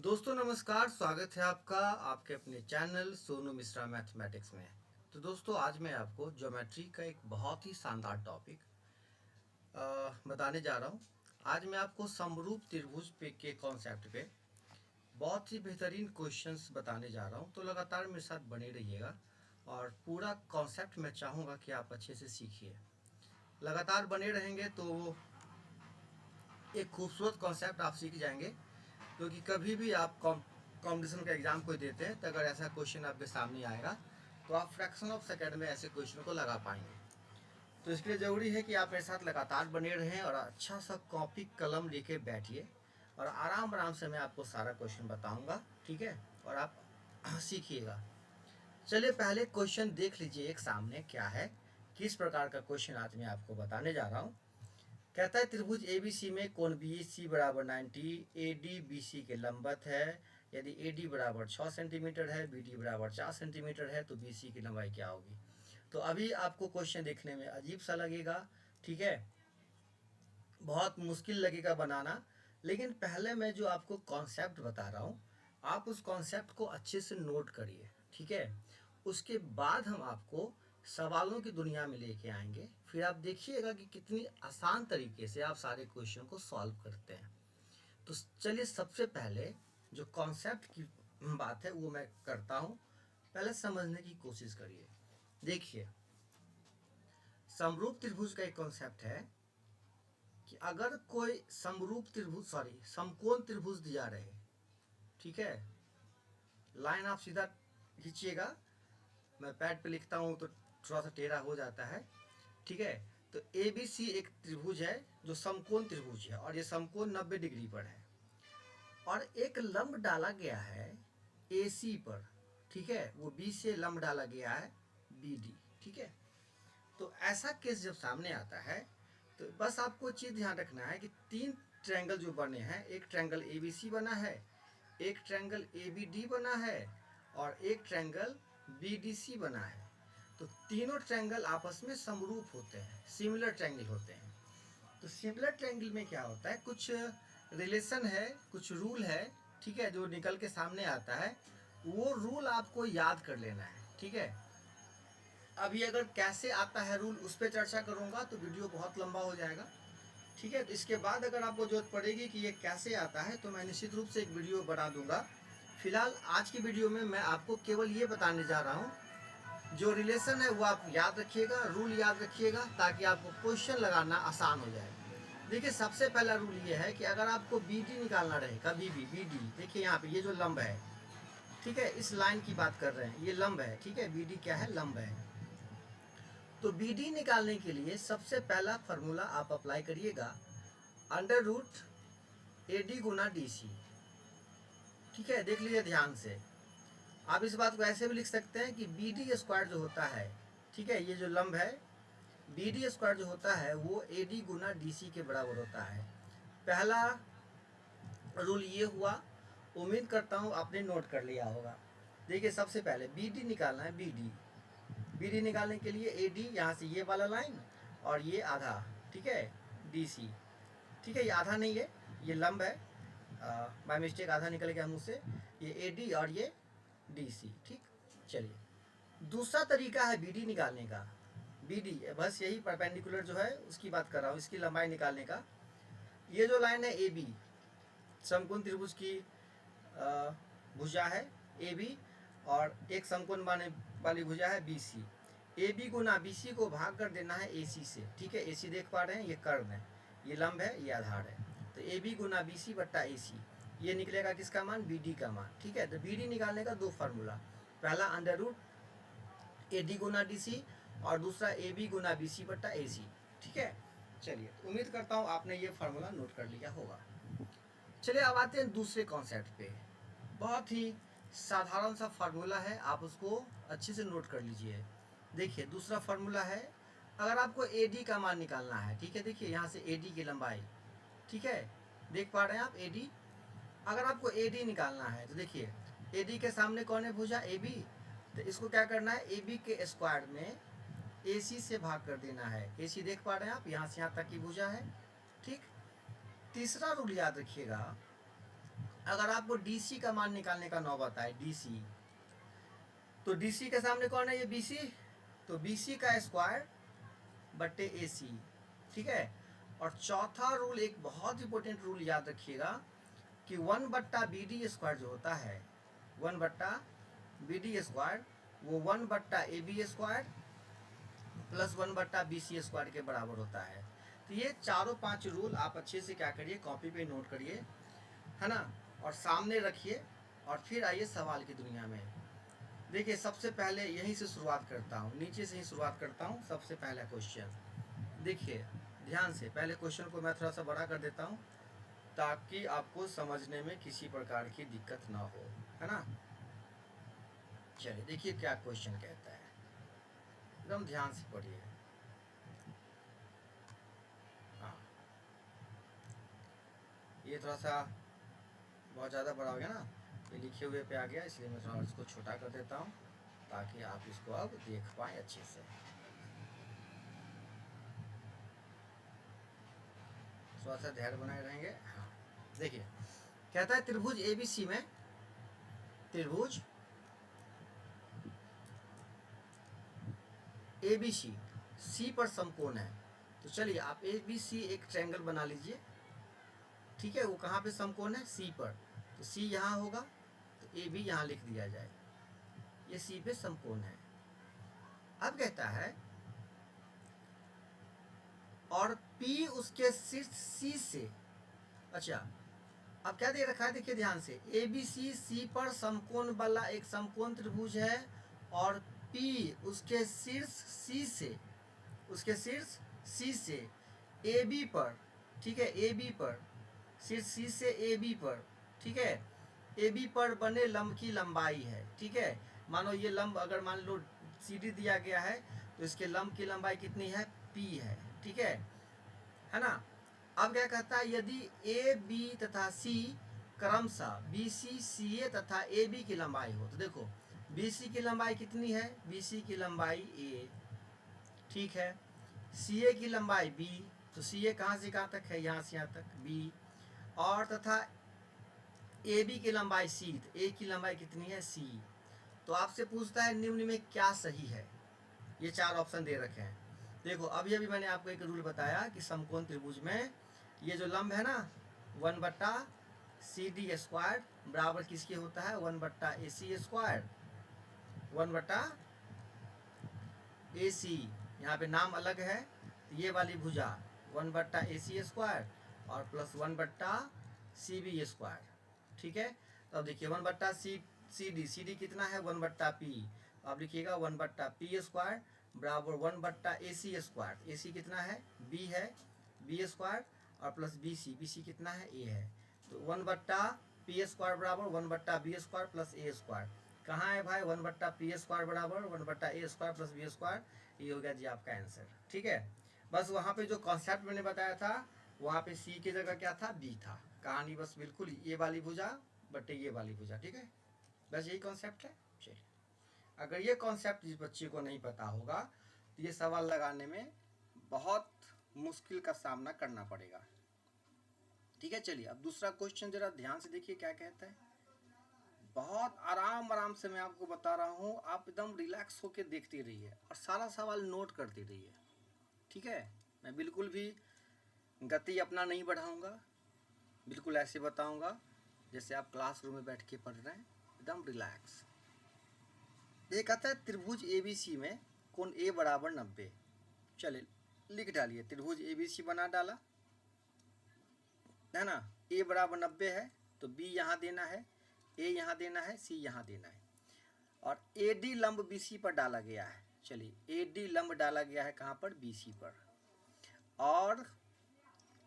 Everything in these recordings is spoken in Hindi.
दोस्तों नमस्कार, स्वागत है आपका आपके अपने चैनल सोनू मिश्रा मैथमेटिक्स में। तो दोस्तों आज मैं आपको ज्योमेट्री का एक बहुत ही शानदार टॉपिक बताने जा रहा हूँ। आज मैं आपको समरूप त्रिभुज पे के कॉन्सेप्ट पे बहुत ही बेहतरीन क्वेश्चंस बताने जा रहा हूँ। तो लगातार मेरे साथ बने रहिएगा और पूरा कॉन्सेप्ट मैं चाहूँगा कि आप अच्छे से सीखिए। लगातार बने रहेंगे तो एक खूबसूरत कॉन्सेप्ट आप सीख जाएंगे, क्योंकि कभी भी आप कॉम्पिटिशन का एग्ज़ाम कोई देते हैं तो अगर ऐसा क्वेश्चन आपके सामने आएगा तो आप फ्रैक्शन ऑफ सेकेंड में ऐसे क्वेश्चन को लगा पाएंगे। तो इसके लिए ज़रूरी है कि आप मेरे साथ लगातार बने रहें और अच्छा सा कॉपी कलम लेके बैठिए और आराम आराम से मैं आपको सारा क्वेश्चन बताऊंगा, ठीक है, और आप सीखिएगा। चलिए पहले क्वेश्चन देख लीजिए एक सामने क्या है, किस प्रकार का क्वेश्चन आज मैं आपको बताने जा रहा हूँ। कहता है त्रिभुज एबीसी में कोण बीसी बराबर 90, एडी बीसी के लंबवत है। यदि एडी बराबर 6 सेंटीमीटर है, बीडी बराबर 4 सेंटीमीटर है तो बीसी की लंबाई क्या होगी। तो अभी आपको क्वेश्चन देखने में अजीब सा लगेगा, ठीक है, बहुत मुश्किल लगेगा बनाना, लेकिन पहले मैं जो आपको कॉन्सेप्ट बता रहा हूँ आप उस कॉन्सेप्ट को अच्छे से नोट करिए, ठीक है। उसके बाद हम आपको सवालों की दुनिया में लेके आएंगे, फिर आप देखिएगा कि कितनी आसान तरीके से आप सारे क्वेश्चन को सॉल्व करते हैं। तो चलिए सबसे पहले जो कॉन्सेप्ट की बात है वो मैं करता हूँ, पहले समझने की कोशिश करिए। देखिए समरूप त्रिभुज का एक कॉन्सेप्ट है कि अगर कोई समकोण त्रिभुज दिया रहे, ठीक है, लाइन आप सीधा खींचिएगा, मैं पैड पे लिखता हूँ तो थोड़ा सा टेढ़ा हो जाता है, ठीक है। तो ए बी सी एक त्रिभुज है जो समकोण त्रिभुज है और ये समकोण 90 डिग्री पर है और एक लंब डाला गया है ए सी पर, ठीक है, वो बी से लंब डाला गया है बी डी, ठीक है। तो ऐसा केस जब सामने आता है तो बस आपको चीज़ ध्यान रखना है कि तीन ट्रायंगल जो बने हैं, एक ट्रायंगल ए बी सी बना है, एक ट्रायंगल ए बी डी बना है और एक ट्रायंगल बी डी सी बना है। तो तीनों ट्रायंगल आपस में समरूप होते हैं, सिमिलर ट्रायंगल होते हैं। तो सिमिलर ट्रायंगल में क्या होता है, कुछ रिलेशन है, कुछ रूल है, ठीक है, जो निकल के सामने आता है, वो रूल आपको याद कर लेना है, ठीक है। अभी अगर कैसे आता है रूल उस पर चर्चा करूंगा तो वीडियो बहुत लंबा हो जाएगा, ठीक है। तो इसके बाद अगर आपको जरूरत पड़ेगी कि ये कैसे आता है तो मैं निश्चित रूप से एक वीडियो बना दूंगा। फिलहाल आज की वीडियो में मैं आपको केवल ये बताने जा रहा हूँ, जो रिलेशन है वो आप याद रखिएगा, रूल याद रखिएगा ताकि आपको क्वेश्चन लगाना आसान हो जाए। देखिए सबसे पहला रूल ये है कि अगर आपको बी डी निकालना रहे, कभी भी बी डी, देखिए यहाँ पे ये जो लंब है, ठीक है, इस लाइन की बात कर रहे हैं, ये लंब है, ठीक है, बी डी क्या है, लंब है। तो बी डी निकालने के लिए सबसे पहला फॉर्मूला आप अप्लाई करिएगा, अंडर रूट ए डी गुना डी सी, ठीक है। देख लीजिए ध्यान से, आप इस बात को ऐसे भी लिख सकते हैं कि बी डी स्क्वायर जो होता है, ठीक है, ये जो लंब है बी डी स्क्वायर जो होता है वो ए डी गुना डी सी के बराबर होता है। पहला रूल ये हुआ, उम्मीद करता हूँ आपने नोट कर लिया होगा। देखिए सबसे पहले बी डी निकालना है, बी डी निकालने के लिए ए डी यहाँ से ये वाला लाइन और ये आधा, ठीक है, डी सी, ठीक है, ये आधा नहीं है, ये लंब है, बाय मिस्टेक आधा निकल गया मुझसे, ये ए डी और ये डी सी, ठीक। चलिए दूसरा तरीका है बी डी निकालने का, बी डी बस यही परपेंडिकुलर जो है उसकी बात कर रहा हूँ, इसकी लंबाई निकालने का। ये जो लाइन है ए बी, समकोण त्रिभुज की भुजा है ए बी और एक समकोण बाने वाली भुजा है बी सी। ए बी गुना बी सी को भाग कर देना है ए सी से, ठीक है, ए सी देख पा रहे हैं, ये कर्ण है, ये लंब है, ये आधार है। तो ए बी गुना बी सी बट्टा ए सी, ये निकलेगा किसका मान, बी डी का मान, ठीक है। तो बी डी निकालने का दो फार्मूला, पहला अंडर रूट ए डी गुना डी सी और दूसरा ए बी गुना बी सी बट्टा ए सी, ठीक है। चलिए उम्मीद करता हूँ आपने ये फार्मूला नोट कर लिया होगा। चलिए अब आते हैं दूसरे कॉन्सेप्ट पे, बहुत ही साधारण सा फार्मूला है, आप उसको अच्छे से नोट कर लीजिए। देखिए दूसरा फार्मूला है, अगर आपको ए डी का मान निकालना है, ठीक है, देखिए यहाँ से ए डी की लंबाई, ठीक है, देख पा रहे हैं आप ए डी। अगर आपको ए डी निकालना है तो देखिए ए डी के सामने कौन है, भुजा ए बी, तो इसको क्या करना है, ए बी के स्क्वायर में ए सी से भाग कर देना है। ए सी देख पा रहे हैं आप, यहाँ से यहाँ तक की भुजा है, ठीक। तीसरा रूल याद रखिएगा, अगर आपको DC का मान निकालने का नौबत आए, DC, तो DC के सामने कौन है, ये BC, तो BC का स्क्वायर बट्टे AC, ठीक है। और चौथा रूल, एक बहुत इंपॉर्टेंट रूल याद रखिएगा कि 1/BD स्क्वायर जो होता है, 1/BD स्क्वायर, वो 1/AB square plus 1/BC square के बराबर होता है। तो ये चारों 5 रूल आप अच्छे से क्या करिए, कॉपी पे नोट करिए, है ना, और सामने रखिए, और फिर आइए सवाल की दुनिया में। देखिए सबसे पहले यहीं से शुरुआत करता हूँ, नीचे से ही शुरुआत करता हूँ। सबसे पहला क्वेश्चन देखिए ध्यान से, पहले क्वेश्चन को मैं थोड़ा सा बड़ा कर देता हूँ ताकि आपको समझने में किसी प्रकार की दिक्कत ना हो, है ना। चलिए देखिए क्या क्वेश्चन कहता है, एकदम ध्यान से पढ़िए। हाँ, ये थोड़ा सा बहुत ज़्यादा बड़ा हो गया ना, ये लिखे हुए पे आ गया, इसलिए मैं थोड़ा इसको छोटा कर देता हूँ ताकि आप इसको अब देख पाएँ अच्छे से। थोड़ा सा धैर्य बनाए रहेंगे। हाँ देखिए कहता है त्रिभुज ABC में, त्रिभुज ABC C पर समकोण है। तो चलिए आप ABC एक ट्रायंगल बना लीजिए, ठीक है। वो कहाँ पे समकोण है, C पर, तो C यहाँ होगा, तो AB यहाँ लिख दिया जाए, ये C पे समकोण है। अब कहता है और P उसके शीर्ष C से, अच्छा अब क्या दे रखा है, देखिए ध्यान से, ABC C पर समकोण वाला एक समकोण त्रिभुज है, और P उसके शीर्ष C से, उसके शीर्ष C से AB पर, ठीक है, AB पर, शीर्ष C से AB पर, ठीक है, AB पर बने लंब की लंबाई है, ठीक है। मानो ये लंब अगर मान लो CD दिया गया है, तो इसके लंब की लंबाई कितनी है, P है, ठीक है ना। अब क्या कहता है, यदि ए बी तथा सी क्रमशः BC CA तथा AB की लंबाई हो, तो देखो BC की लंबाई कितनी है, BC की लंबाई A, ठीक है, CA की लंबाई B, तो CA कहाँ से कहाँ तक है, यहाँ से यहाँ तक B, और तथा AB की लंबाई C, तो A की लंबाई कितनी है C। तो आपसे पूछता है निम्न में क्या सही है, ये 4 ऑप्शन दे रखे हैं। देखो अभी अभी मैंने आपको एक रूल बताया कि समकोण त्रिभुज में ये जो लंब है ना, 1/CD स्क्वायर बराबर किसके होता है, 1/AC स्क्वायर, 1/AC, यहाँ पे नाम अलग है, ये वाली भुजा 1/AC स्क्वायर और प्लस 1/CB स्क्वायर, ठीक है। तो अब देखिए 1/CD, CD कितना है, 1/P, आप लिखिएगा 1/P स्क्वायर बराबर 1/AC स्क्वायर, AC कितना है, B है, B स्क्वायर, और प्लस BC कितना है, A है। तो 1/P स्क्वायर बराबर 1/B square plus A square, कहाँ है भाई, 1/P स्क्वायर बराबर 1/A square plus B square, ये हो गया जी आपका आंसर, ठीक है। बस वहाँ पे जो कॉन्सेप्ट मैंने बताया था, वहाँ पे C की जगह क्या था, B था, कहानी बस बिल्कुल ये वाली भुजा बटे ये वाली भुजा, ठीक है, बस यही कॉन्सेप्ट है। चलिए अगर ये कॉन्सेप्ट जिस बच्चे को नहीं पता होगा तो ये सवाल लगाने में बहुत मुश्किल का सामना करना पड़ेगा, ठीक है। चलिए अब दूसरा क्वेश्चन जरा ध्यान से देखिए क्या कहता है, बहुत आराम से मैं आपको बता रहा हूँ, आप एकदम रिलैक्स होकर देखते रहिए और सारा सवाल नोट करते रहिए, ठीक है। मैं बिल्कुल भी गति अपना नहीं बढ़ाऊंगा, बिल्कुल ऐसे बताऊंगा जैसे आप क्लासरूम में बैठ के पढ़ रहे हैं, एकदम रिलैक्स। ये कहता है त्रिभुज ABC में कोण A बराबर 90, चलिए लिख डालिए, त्रिभुज ABC बना डाला है ना, A बराबर 90 है, तो B यहाँ देना है, A यहाँ देना है, C यहाँ देना है, और AD लंब BC पर डाला गया है। चलिए AD लंब डाला गया है कहाँ पर, BC पर, और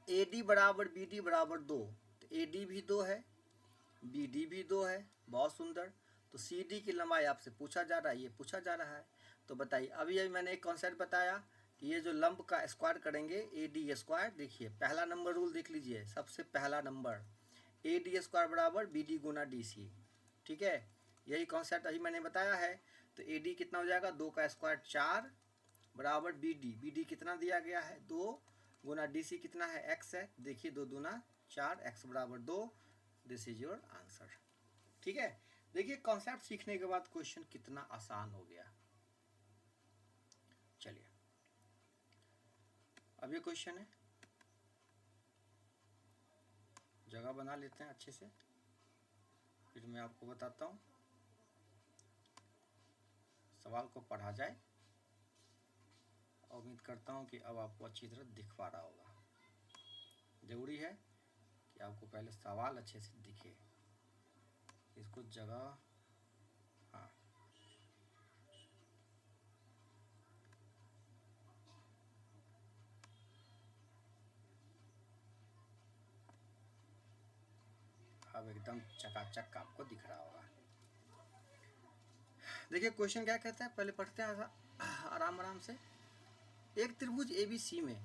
AD बराबर BD बराबर 2, तो AD भी 2 है, BD भी 2 है, बहुत सुंदर। तो CD की लंबाई आपसे पूछा जा रहा है, ये पूछा जा रहा है, तो बताइए। अभी मैंने एक कॉन्सेप्ट बताया कि ये जो लंब का स्क्वायर करेंगे AD स्क्वायर, देखिए पहला नंबर रूल देख लीजिए, सबसे पहला नंबर AD स्क्वायर बराबर BD गुना DC, ठीक है, यही कॉन्सेप्ट अभी मैंने बताया है। तो AD कितना हो जाएगा, 2 का स्क्वायर 4 बराबर BD कितना दिया गया है, 2 गुना DC कितना है, x है, देखिए 2 दूना 4, x बराबर 2, दिस इज योर आंसर। ठीक है, देखिए कॉन्सेप्ट सीखने के बाद क्वेश्चन कितना आसान हो गया। चलिए अब ये क्वेश्चन है, जगह बना लेते हैं अच्छे से, फिर मैं आपको बताता हूँ, सवाल को पढ़ा जाए। उम्मीद करता हूँ कि अब आपको अच्छी तरह दिख पा रहा होगा। ज़रूरी है कि आपको पहले सवाल अच्छे से दिखे। इसको जगह, हाँ अब एकदम चकाचक आपको दिख रहा होगा। देखिए क्वेश्चन क्या कहता है, पहले पढ़ते हैं आराम आराम से। एक त्रिभुज ABC में,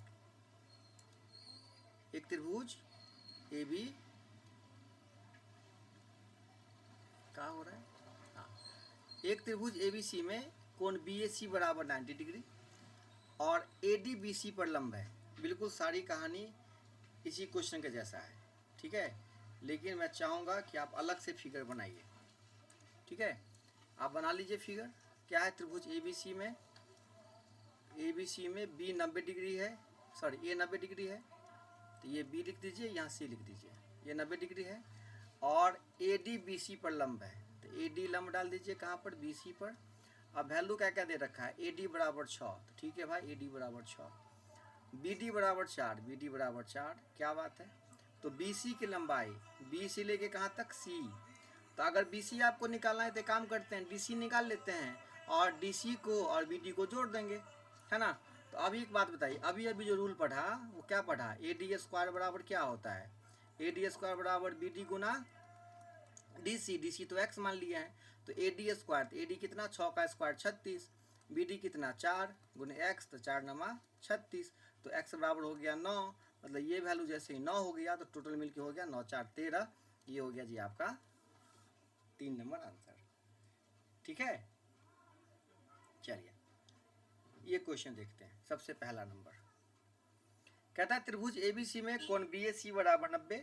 एक त्रिभुज AB क्या हो रहा है, हाँ, एक त्रिभुज ABC में कोण BAC बराबर 90 डिग्री और AD BC पर लंब है। बिल्कुल सारी कहानी इसी क्वेश्चन के जैसा है, ठीक है, लेकिन मैं चाहूँगा कि आप अलग से फिगर बनाइए। ठीक है, आप बना लीजिए फिगर। क्या है, त्रिभुज ABC में, ABC में B 90 डिग्री है, सॉरी A 90 डिग्री है, तो ये B लिख दीजिए, यहाँ C लिख दीजिए, ये 90 डिग्री है और AD BC पर लंब है, तो AD लंब डाल दीजिए कहाँ पर, BC पर। अब वैल्यू क्या क्या दे रखा है, AD बराबर 6, तो ठीक है भाई AD बराबर 6, BD बराबर 4, BD बराबर 4, क्या बात है। तो BC की लंबाई, B से लेके कहाँ तक, C, तो अगर BC आपको निकालना है तो काम करते हैं, DC निकाल लेते हैं और DC को और BD को जोड़ देंगे, है ना। तो अभी एक बात बताइए, अभी अभी जो रूल पढ़ा वो क्या पढ़ा, AD स्क्वायर बराबर क्या होता है, AD स्क्वायर बराबर BD गुना DC, DC तो x मान लिया है, तो AD स्क्वायर, तो AD कितना, 6 का स्क्वायर 36, BD कितना 4 गुने x, तो 4 नमा 36, तो x बराबर हो गया 9, मतलब ये वैल्यू जैसे ही 9 हो गया तो टोटल मिलके हो गया 9 4 13, ये हो गया जी आपका 3 नंबर आंसर। ठीक है, चलिए ये क्वेश्चन देखते हैं। सबसे पहला नंबर कहता है त्रिभुज ABC में कोण BAC बराबर 90,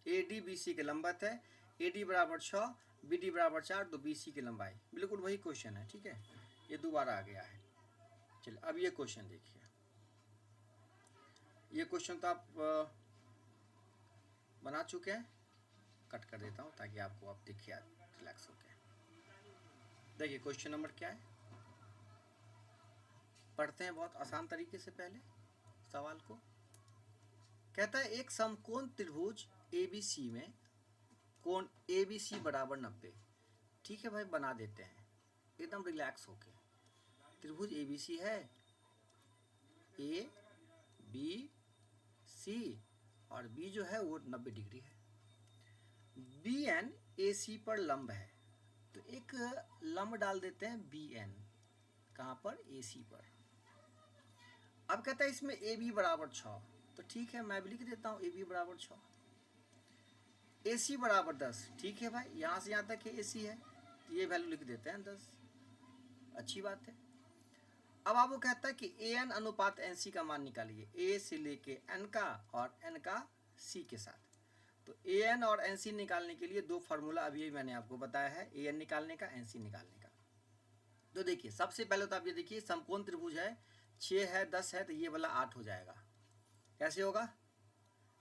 AD BC के लंबवत है, AD बराबर 6, BD बराबर 4, तो BC की लंबाई, बिल्कुल वही क्वेश्चन है। ठीक है, ये दोबारा आ गया है। चलिए अब ये क्वेश्चन देखिए, ये क्वेश्चन तो आप बना चुके हैं, कट कर देता हूँ ताकि आपको अब दिखे रिलैक्स होके। देखिए क्वेश्चन नंबर क्या है, पढ़ते हैं बहुत आसान तरीके से पहले सवाल को। कहता है एक समकोण त्रिभुज ABC में कोण ABC बराबर 90। ठीक है भाई, बना देते हैं एकदम रिलैक्स होके। त्रिभुज ABC है, A B C और B जो है वो 90 डिग्री है, BN AC पर लंब है, तो एक लंब डाल देते हैं BN, कहाँ पर, AC पर। अब कहता है इसमें AB बराबर 6, तो ठीक है मैं भी लिख देता हूँ AB बराबर 6, AC बराबर 10, ठीक है भाई यहाँ से यहाँ तक AC है, तो ये वैल्यू लिख देते हैं 10, अच्छी बात है। अब आपको कहता है कि AN अनुपात NC का मान निकालिए, A से लेके N का और N का C के साथ। तो AN और NC निकालने के लिए दो फार्मूला अभी मैंने आपको बताया है, AN निकालने का, NC निकालने का। तो देखिए सबसे पहले तो आप ये देखिए समकोण त्रिभुज है, 6 है 10 है, तो ये वाला 8 हो जाएगा। कैसे होगा,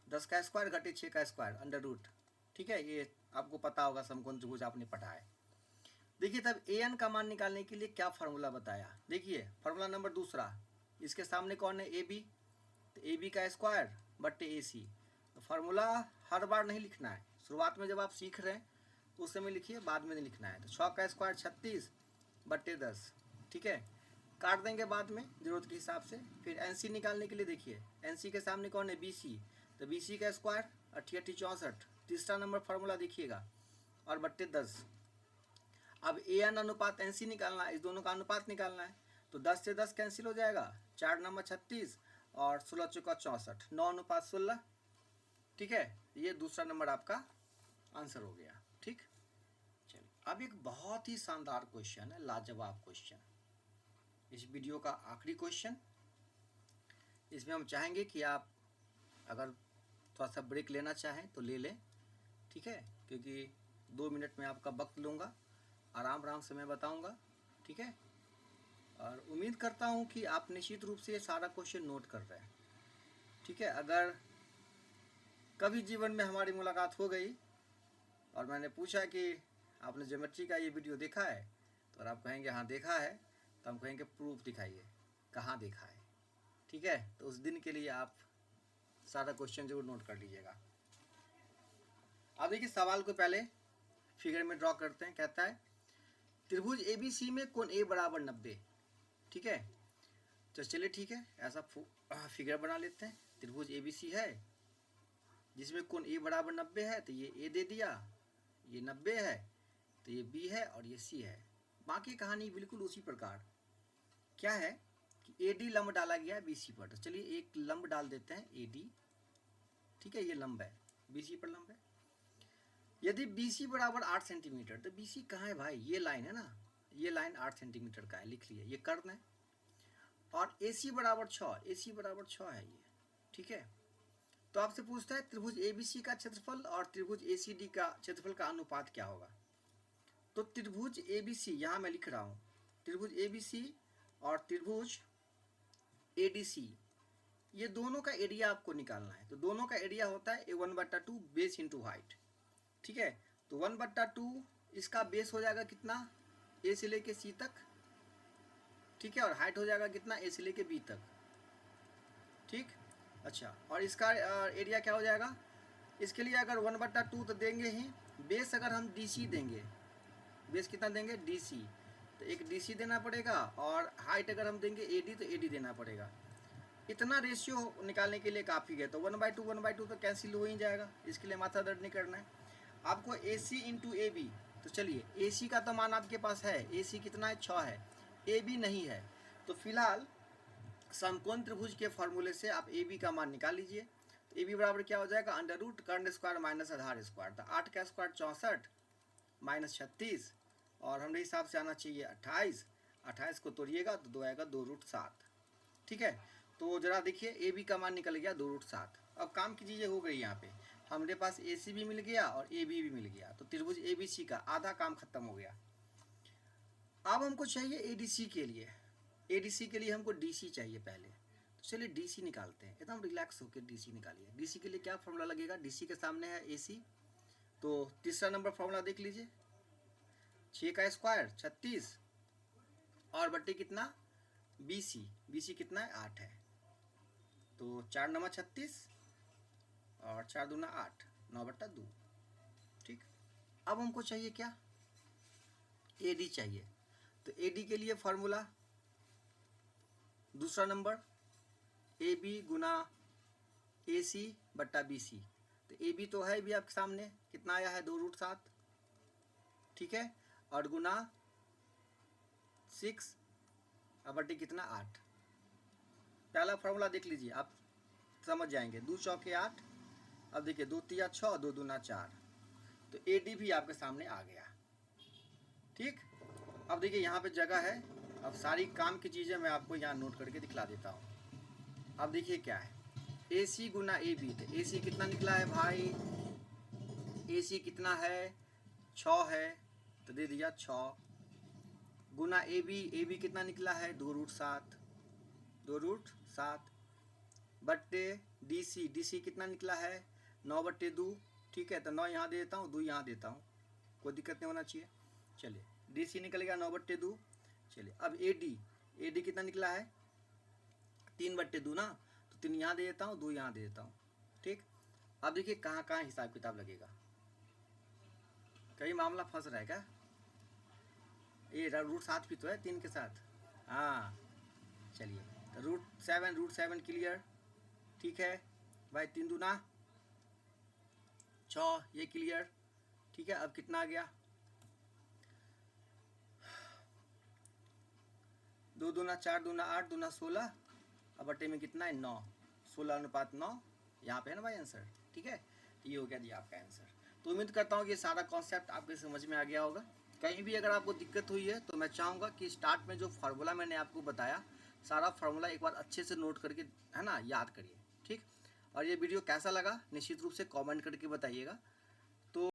10 का स्क्वायर घटे 6 का स्क्वायर अंडर रूट। ठीक है, ये आपको पता होगा, समकोण त्रिभुज आपने पढ़ा है। देखिए तब AN का मान निकालने के लिए क्या फार्मूला बताया, देखिए फार्मूला नंबर दूसरा, इसके सामने कौन है AB, तो AB का स्क्वायर बट्टे AC। तो फार्मूला हर बार नहीं लिखना है, शुरुआत में जब आप सीख रहे हैं तो उस समय लिखिए, बाद में नहीं लिखना है। तो 6 का स्क्वायर 36 बट्टे 10, ठीक है, काट देंगे बाद में ज़रूरत के हिसाब से। फिर NC निकालने के लिए देखिए, NC के सामने कौन है, BC, तो BC का स्क्वायर 88 64, तीसरा नंबर फार्मूला देखिएगा, और बट्टे 10। अब AN अनुपात NC निकालना है, इस दोनों का अनुपात निकालना है, तो 10 से 10 कैंसिल हो जाएगा, 4 नंबर 36 और 16 चौका 64, 9 अनुपात 16। ठीक है, ये दूसरा नंबर आपका आंसर हो गया। ठीक, चलिए अब एक बहुत ही शानदार क्वेश्चन है, लाजवाब क्वेश्चन, इस वीडियो का आखिरी क्वेश्चन। इसमें हम चाहेंगे कि आप अगर थोड़ा सा ब्रेक लेना चाहें तो ले लें, ठीक है, क्योंकि 2 मिनट में आपका वक्त लूँगा, आराम से मैं बताऊँगा, ठीक है। और उम्मीद करता हूँ कि आप निश्चित रूप से ये सारा क्वेश्चन नोट कर रहे हैं, ठीक है। अगर कभी जीवन में हमारी मुलाकात हो गई और मैंने पूछा कि आपने ज्योमेट्री का ये वीडियो देखा है, तो अगर आप कहेंगे हाँ देखा है, तो हम कहेंगे प्रूफ दिखाइए, कहाँ देखा है, ठीक है। तो उस दिन के लिए आप सारा क्वेश्चन जरूर नोट कर लीजिएगा। अब देखिए सवाल को पहले फिगर में ड्रॉ करते हैं। कहता है त्रिभुज ABC में कोण A बराबर 90, ठीक है। तो चलिए ठीक है, ऐसा फिगर बना लेते हैं। त्रिभुज ABC है जिसमें कोण A बराबर 90 है, तो ये A दे दिया, ये 90 है, तो ये B है और ये C है। बाकी कहानी बिल्कुल उसी प्रकार। क्या है कि AD लंब डाला गया है BC पर, तो चलिए एक लंब डाल देते हैं AD, ठीक है। ये लंब है, BC पर लंब है। यदि BC बराबर 8 सेंटीमीटर, तो BC कहाँ है भाई? ये लाइन है ना, ये लाइन 8 सेंटीमीटर का है, लिख लिया, ये कर्ण है। और AC बराबर 6, AC बराबर 6 है ये, ठीक है। तो आपसे पूछता है त्रिभुज ABC का क्षेत्रफल और त्रिभुज ACD का क्षेत्रफल का अनुपात क्या होगा। तो त्रिभुज ABC, यहाँ मैं लिख रहा हूँ, त्रिभुज ABC और त्रिभुज ADC, ये दोनों का एरिया आपको निकालना है। तो दोनों का एरिया होता है A1/2 बेस इंटू हाइट, ठीक है। तो 1/2 इसका बेस हो जाएगा कितना, A से लेके C तक, ठीक है। और हाइट हो जाएगा कितना, A से लेके B तक, ठीक। अच्छा, और इसका एरिया क्या हो जाएगा, इसके लिए अगर 1/2 तो देंगे ही, बेस अगर हम DC देंगे, बेस कितना देंगे DC, तो एक DC देना पड़ेगा, और हाइट अगर हम देंगे AD तो AD देना पड़ेगा। इतना रेशियो निकालने के लिए काफ़ी है। तो 1/2 तो कैंसिल हो ही जाएगा, इसके लिए माथा दर्द नहीं करना है आपको। AC इंटू AB, तो चलिए AC का तो मान आपके पास है, AC कितना है, 6 है, AB नहीं है। तो फिलहाल समकोण त्रिभुज के फॉर्मूले से आप AB का मान निकाल लीजिए। तो AB बराबर क्या हो जाएगा, √ कर्ण स्क्वायर माइनस आधार स्क्वायर। तो 8 का स्क्वायर 64 माइनस 36, और हमारे हिसाब से आना चाहिए 28। 28 को तोड़िएगा तो 2 आएगा 2√7, ठीक है। तो जरा देखिए AB का मान निकल गया 2√7। अब काम की चीज़ें हो गई, यहाँ पे हमारे पास AC भी मिल गया और AB भी मिल गया। तो त्रिभुज ABC का आधा काम खत्म हो गया। अब हमको चाहिए ADC के लिए, ADC के लिए हमको DC चाहिए पहले। तो चलिए DC निकालते हैं, एकदम रिलैक्स होकर DC निकालिए। DC के लिए क्या फॉर्मूला लगेगा, DC के सामने है AC, तो तीसरा नंबर फॉर्मूला देख लीजिए, 6 का स्क्वायर 36 और बट्टे कितना BC कितना है, 8 है। तो 4 9 36 और 4 दूना 8, 9/2, ठीक। अब हमको चाहिए क्या, AD चाहिए। तो AD के लिए फॉर्मूला दूसरा नंबर AB गुना AC बट्टा BC। तो AB तो है भी आपके सामने, कितना आया है 2√7, ठीक है। और गुना 6 और बट्टे कितना 8। पहला फॉर्मूला देख लीजिए, आप समझ जाएंगे, 2 चौके 8। अब देखिए 2 तिया 6, 2 दूना 4। तो AD भी आपके सामने आ गया, ठीक। अब देखिए यहाँ पे जगह है, अब सारी काम की चीज़ें मैं आपको यहाँ नोट करके दिखला देता हूँ। अब देखिए क्या है, AC गुना AB। तो AC कितना निकला है भाई, AC कितना है, 6 है, तो दे दिया 6 गुना AB कितना निकला है, 2√7, 2√7 बट्टे DC कितना निकला है, 9/2, ठीक है। तो 9 यहाँ दे देता हूँ, 2 यहाँ देता हूँ, कोई दिक्कत नहीं होना चाहिए। चलिए DC निकल गया 9/2। चलिए अब AD कितना निकला है, 3/2 ना, तो 3 यहाँ दे देता हूँ, 2 यहाँ दे देता हूँ, ठीक। अब देखिए कहाँ कहाँ हिसाब किताब लगेगा, कहीं मामला फंस रहा है क्या, ये √7 भी तो है 3 के साथ, हाँ। चलिए तो √7 क्लियर, ठीक है भाई। 3 दूना 6, ये क्लियर, ठीक है। अब कितना आ गया, 2 दूना 4 दूना 8 दूना 16, अब बट्टे में कितना है 9, 16:9 यहाँ पे है ना भाई आंसर, ठीक है। ये हो गया जी आपका आंसर। तो उम्मीद करता हूँ कि सारा कॉन्सेप्ट आपके समझ में आ गया होगा। कहीं भी अगर आपको दिक्कत हुई है तो मैं चाहूँगा कि स्टार्ट में जो फार्मूला मैंने आपको बताया, सारा फार्मूला एक बार अच्छे से नोट करके, है ना, याद करिए, ठीक। और ये वीडियो कैसा लगा निश्चित रूप से कमेंट करके बताइएगा।